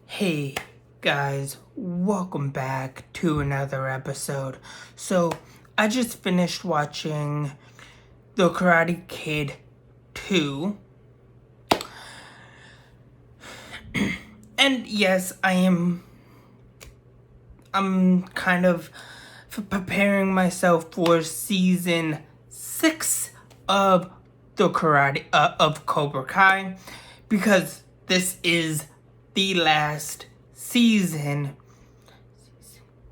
Hey guys, welcome back to another episode. So, I just finished watching The Karate Kid 2. And yes, I'm kind of preparing myself for season 6 of of Cobra Kai, because this is the last season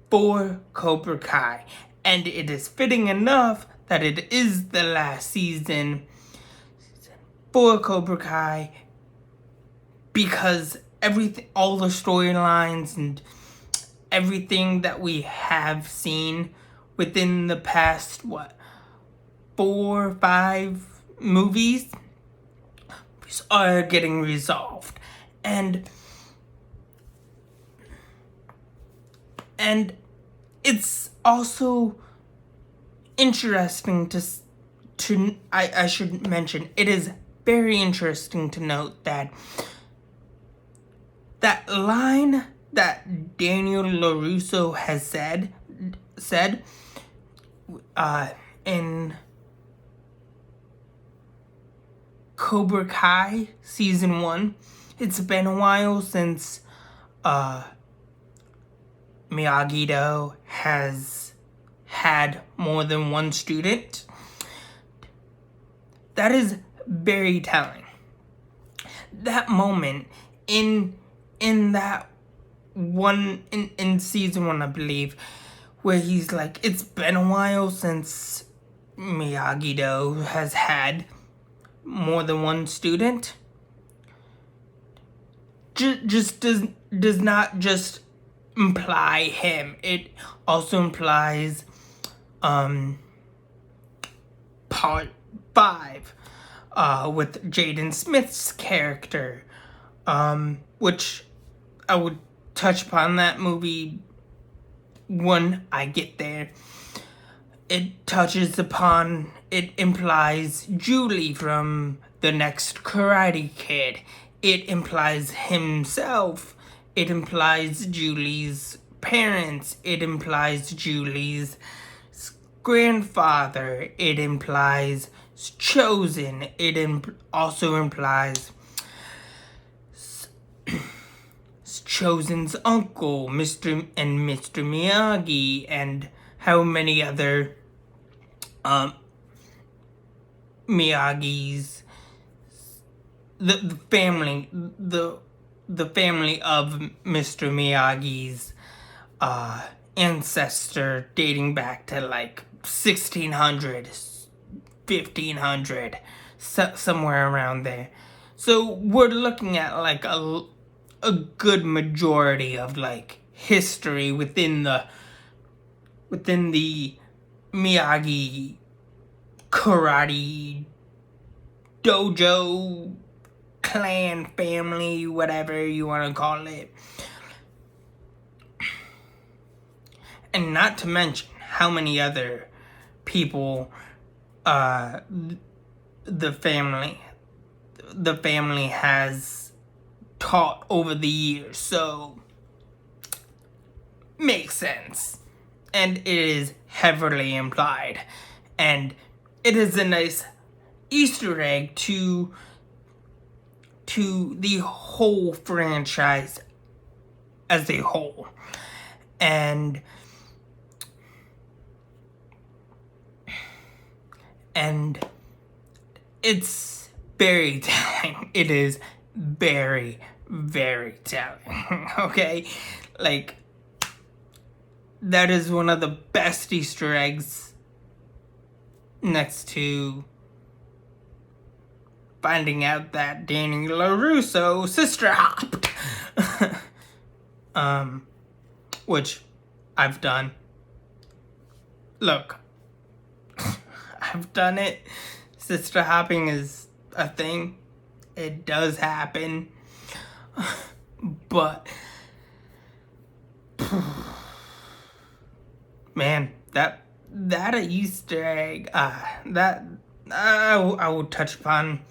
for Cobra Kai, and it is fitting enough that it is the last season for Cobra Kai, because all the storylines and everything that we have seen within the past 4 or 5 movies are getting resolved, and it's also interesting I should mention, it is very interesting to note that line that Daniel LaRusso has said in Cobra Kai season 1. It's been a while since Miyagi-Do has had more than one student. That is very telling. That moment in that one in season 1, I believe, where he's like, it's been a while since Miyagi-Do has had more than one student, just does not just imply him. It also implies part 5 with Jaden Smith's character, which I would touch upon that movie when I get there. It implies Julie from the next Karate Kid. It implies himself. It implies Julie's parents. It implies Julie's grandfather. It implies Chosen. It also implies Chosen's uncle, Mr. Miyagi, and how many other Miyagi's, the family of Mr. Miyagi's ancestor, dating back to like 1600, 1500, somewhere around there. So we're looking at like a good majority of like history within the Miyagi karate dojo clan family, whatever you want to call it. And not to mention how many other people the family has taught over the years. So makes sense. And it is heavily implied. And it is a nice Easter egg to the whole franchise as a whole. And it's very telling. It is very, very telling. Okay? Like, that is one of the best Easter eggs, next to finding out that Daniel LaRusso sister hopped. Which I've done. Look, I've done it. Sister hopping is a thing. It does happen. But man, that Easter egg, that I will touch upon.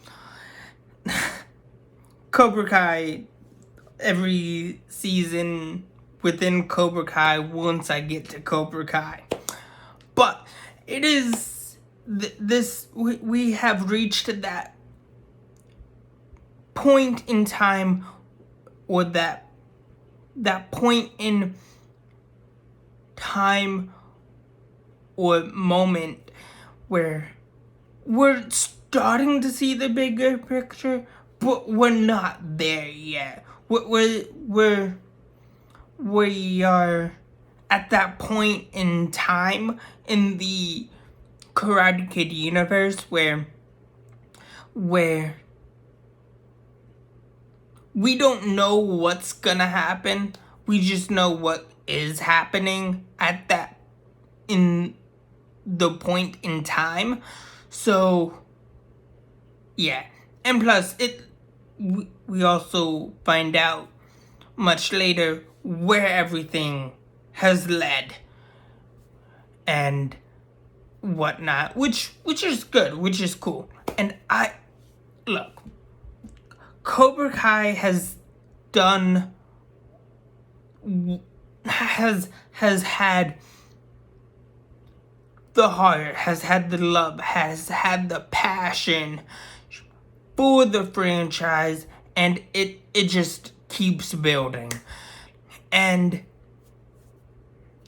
Cobra Kai every season within Cobra Kai once I get to Cobra Kai. But it is we have reached that point in time, or that point in time or moment where we're starting to see the bigger picture, but we're not there yet. We are at that point in time in the Karate Kid universe where we don't know what's gonna happen. We just know what is happening at that in the point in time. So yeah, and plus we also find out much later where everything has led and whatnot, which is good, which is cool. And look, Cobra Kai has done has had the heart, has had the love, has had the passion for the franchise, and it just keeps building. And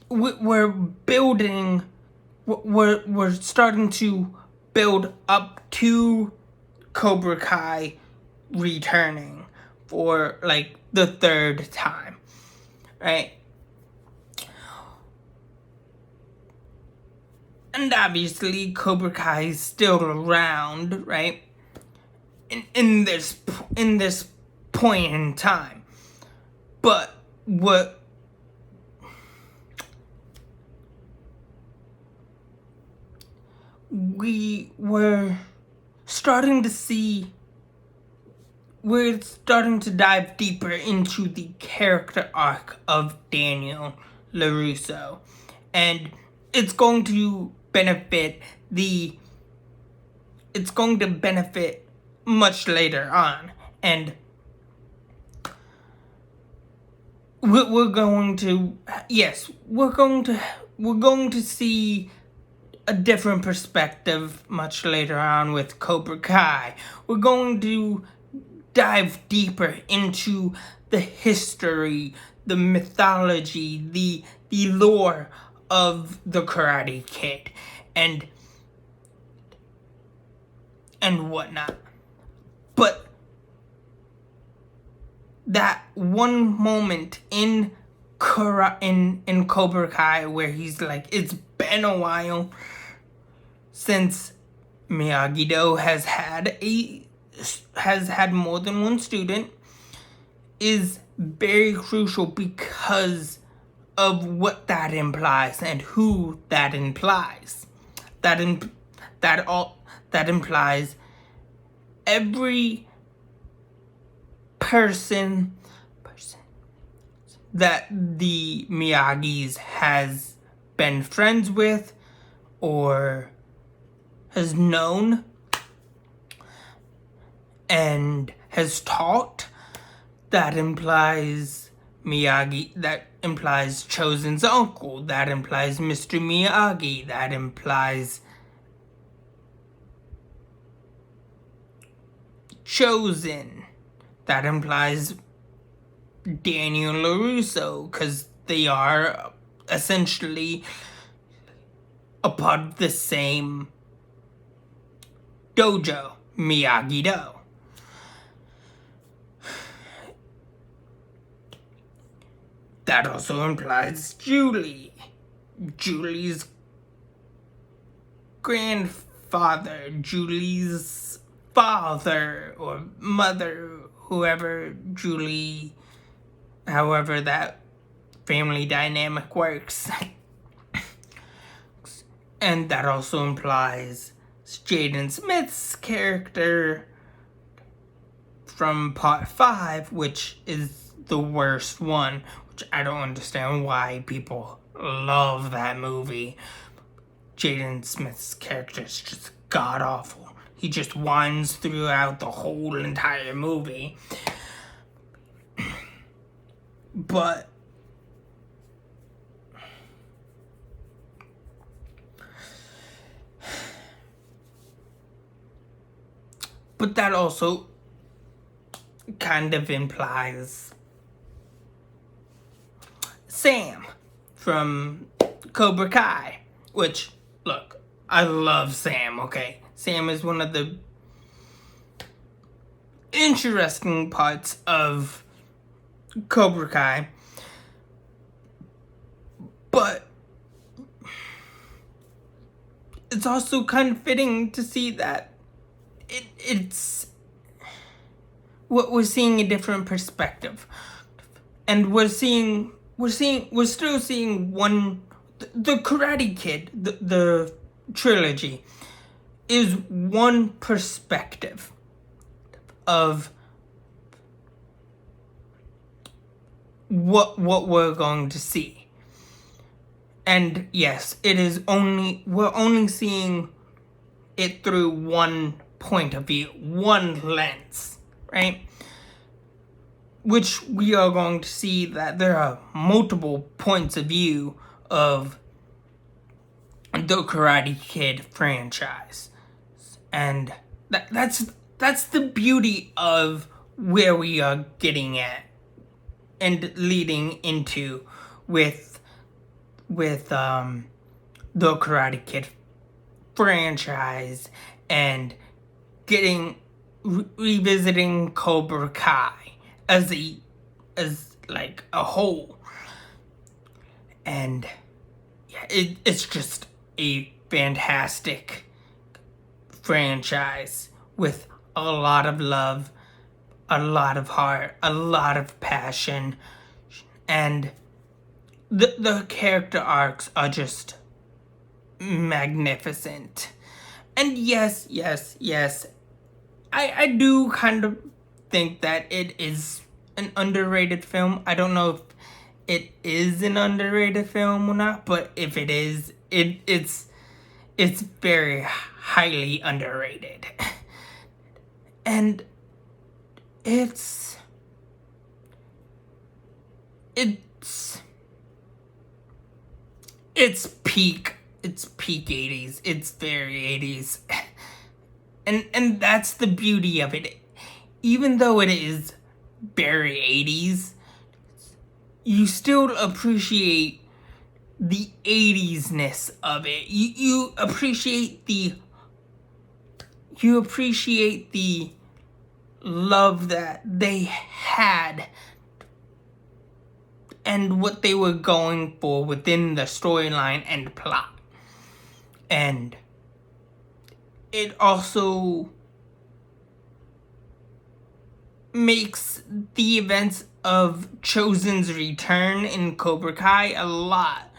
we're building, we're starting to build up to Cobra Kai returning for like the third time, right? And obviously Cobra Kai is still around, right? In this point in time. But what we're starting to dive deeper into the character arc of Daniel LaRusso. And it's going to benefit much later on. And we're going to see a different perspective much later on with Cobra Kai. We're going to dive deeper into the history, the mythology, the lore of the Karate Kid and whatnot. But that one moment in Cobra Kai where he's like, it's been a while since Miyagi-Do has had more than one student, is very crucial because of what that implies and who that implies. That implies every person that the Miyagi's has been friends with or has known and has taught. That implies Miyagi, that implies Chosen's uncle, that implies Mr. Miyagi, that implies Chosen, that implies Daniel LaRusso, because they are essentially a part of the same dojo, Miyagi-Do. That also implies Julie. Julie's grandfather, Julie's father or mother, however that family dynamic works. And that also implies Jaden Smith's character from part 5, which is the worst one, which I don't understand why people love that movie. Jaden Smith's character is just god-awful. He just whines throughout the whole entire movie. But that also kind of implies Sam from Cobra Kai, which, look, I love Sam, okay? Sam is one of the interesting parts of Cobra Kai, but it's also kind of fitting to see that it's what we're seeing a different perspective, and we're still seeing one. The Karate Kid, the trilogy, is one perspective of what we're going to see. And yes, we're only seeing it through one point of view, one lens, right? Which we are going to see that there are multiple points of view of the Karate Kid franchise. And that's the beauty of where we are getting at and leading into with the Karate Kid franchise and revisiting Cobra Kai as like a whole. And yeah, it's just a fantastic franchise with a lot of love, a lot of heart, a lot of passion, and the character arcs are just magnificent. And yes, I do kind of think that it is an underrated film. I don't know if it is an underrated film or not, but if it is, it's very highly underrated. And it's peak 80s. It's very 80s. And that's the beauty of it. Even though it is very 80s, you still appreciate the 80s-ness of it. You appreciate the love that they had and what they were going for within the storyline and plot. And it also makes the events of Chosen's return in Cobra Kai a lot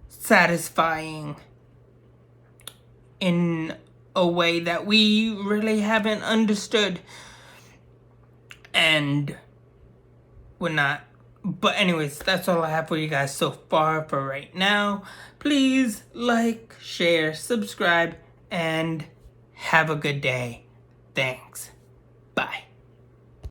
satisfying in a way that we really haven't understood. And we're not. But anyways, that's all I have for you guys so far for right now. Please like, share, subscribe, and have a good day. Thanks. Bye.